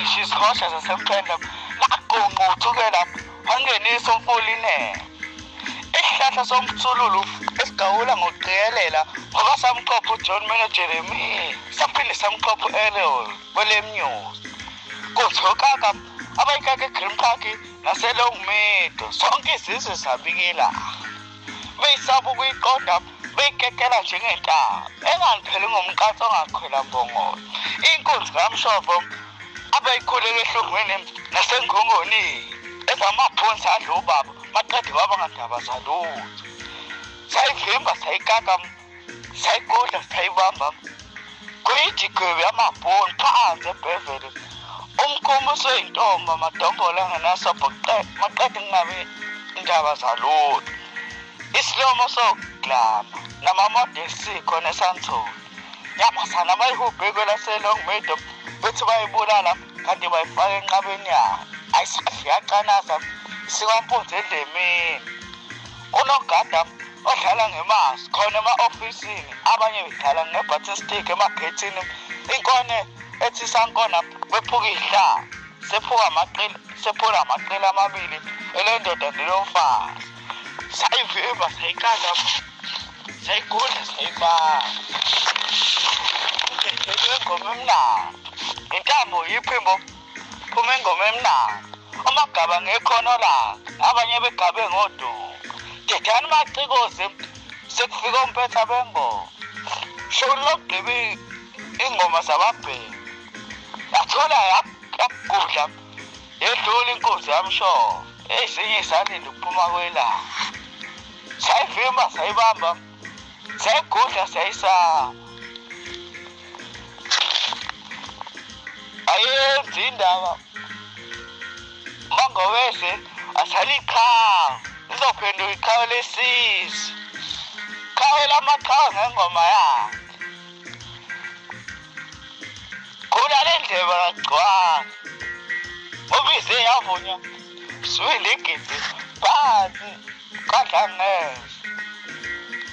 isihosha sasemphendla laqungquthukela wangenisa umfulinene isihlahla somthululu esigawula ngokuqikelela ngoba samqopha uJohn Mena Jeremy saphinde samqopha uEleon kwelemnyuzi kuthokaka abayikake eGreen Park naseLongmeadow sonke izizwe zabikela beyisaba ukuyiqonda beyikekela njengentaba enganipheli ngomqatho ongakhwela mbongolo inkunzi kaMshovo abayikhulele ehlungwini nasengongoni ezamaphonsi adla ubaba maqede kwaba ngandaba zalutho sayivimba sayikaka sayigudla sayibamba kuyijigwebu yamabhoni phansi eBevele umkhumbuzo oyintomba madombolo angenasobho maqede kungabe indaba zalutho isilomo sokuglama namamodesi khona eSandton yamasana bayihubhe kwelaseLongmeadow bethi bayibulala kanti bayifaka enqabeni yayo ayisafika yaqanasa isikwampunzi endlemini unogada odlala ngemasi khona ema-ofisini abanye bedlala ngebutton stick emagethini inkone ethi sankona bephuka ihlala sephula amaqela amabili elendoda nelomfazi sayivimba sayikanda sayigudla sayibamba engoma emnandi intambo yiphimbo phuma engoma emnandi amagaba ngekhono lakhe abanye begabe ngodumo dedani macikozi sekufika umpetha bengoma shoni lokugqiba ingoma zababheki yathola yakugudla yedlula inkunzi yamshovo ezinye izalinde ukuphuma kwelanga sayivimba sayibamba sayigudla sayisaba ayenzi indaba mangowese asaliqhawe lizophenduka iqhawe lesizwe qhawe lamaqhawe ngengoma yakhe khula lendlebe kagcwala ubize yavunywa swile igidi phansi kadlangeza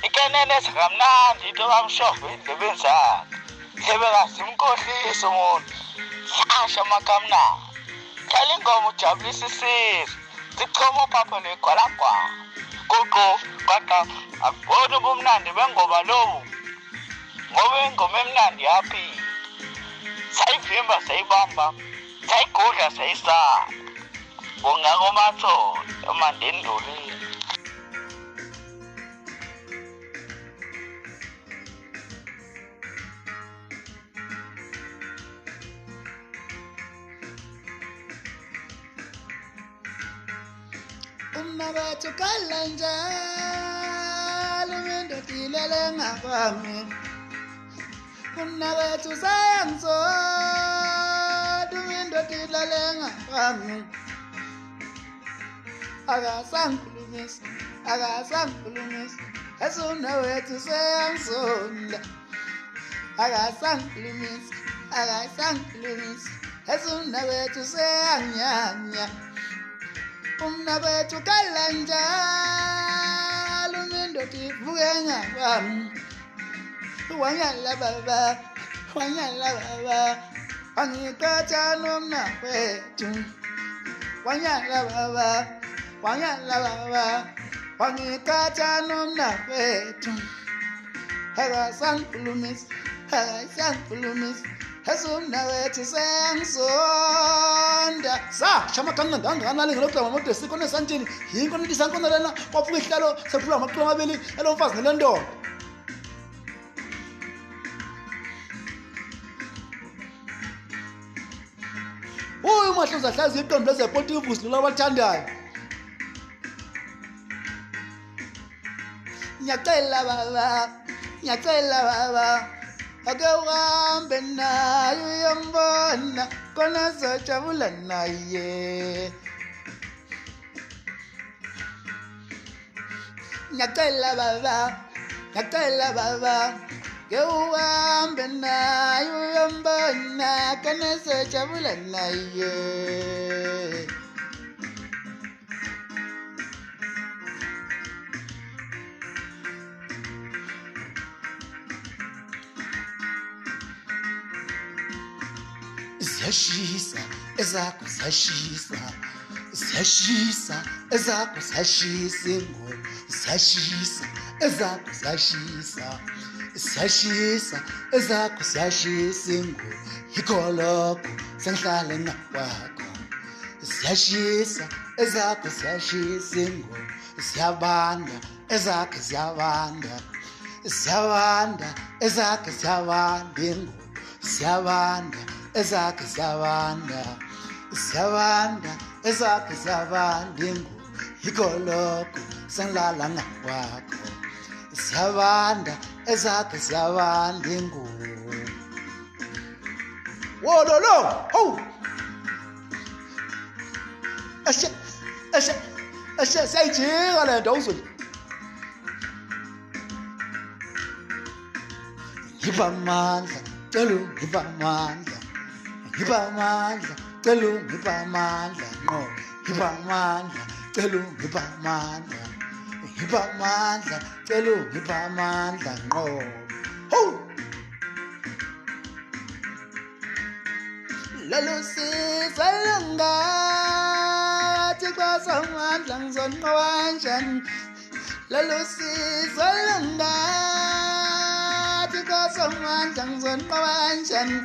ikeneneza kamnandi into kaMshovo endlebeni zakhe ndlebekazi imkhohlisa umuntu sasha amakamnandi hlala ingoma ujabulisa isizwe zichoma uphapho negwalagwala kuqu kwaqa akuboni ubumnandi bengoma lobu ngoba ingoma emnandi yaphila sayivimba sayibamba sayigudla sayisaba ungakomatholo emandendulini Umnabathu kalanjalo ngendodilele ngakwami Umnabathu sayangizonda ngendodilele ngakwami akasangikhulumisa esumnawethu sayangizonda akasangikhulumisa esumnawethu sayangnyanya Umnabathu kalanjalo ngendodi ivuke ngakwami wanyala baba wangikhatha nomnawethu wanyala baba wangikhatha nomnawethu akasangikhulumisa esumnawethu sayangizonda shamakanga ndanganali ngelogama modesi kone santini yinkona ndisankona lena kwafuka ihlalo sephula amaqolo amabili elomfazi nelendoda mahlozi ahlazi iqembu lezepolitiki lula abathandayo ngiyacela baba ake uhambe naye uyambona khona sizojabula naye ngiyacela baba ke uhambe naye uyambona khona sizojabula naye ziyashisa ezakho ziyashisa ziyashisa ezakho ziyashisa ingoma ziyashisa ezakho ziyashisa ziyashisa ezakho ziyashisa ingoma yikho lokho sengihlale ngakwakho ziyashisa ezakho ziyashisa ingoma ziyabanda ezakho ziyabanda ziyabanda ezakho ziyabanda ingoma ziyabanda ezakho ziyabanda ziyabanda ezakho ziyabanda ingoma yikho lokho sengilala ngakwakho ziyabanda ezakho ziyabanda ingoma wololo oh ashe sayijika le nto uzwe ngipha amandla cela ngipha amandla ngipha amandla cela ngipha amandla ngqo ngipha amandla cela ngipha amandla ngipha amandla cela ngipha amandla ngqo ho lalo siza langathi kwasamandla ngizonqoba kanjani lalo siza langathi kwasamandla ngizonqoba kanjani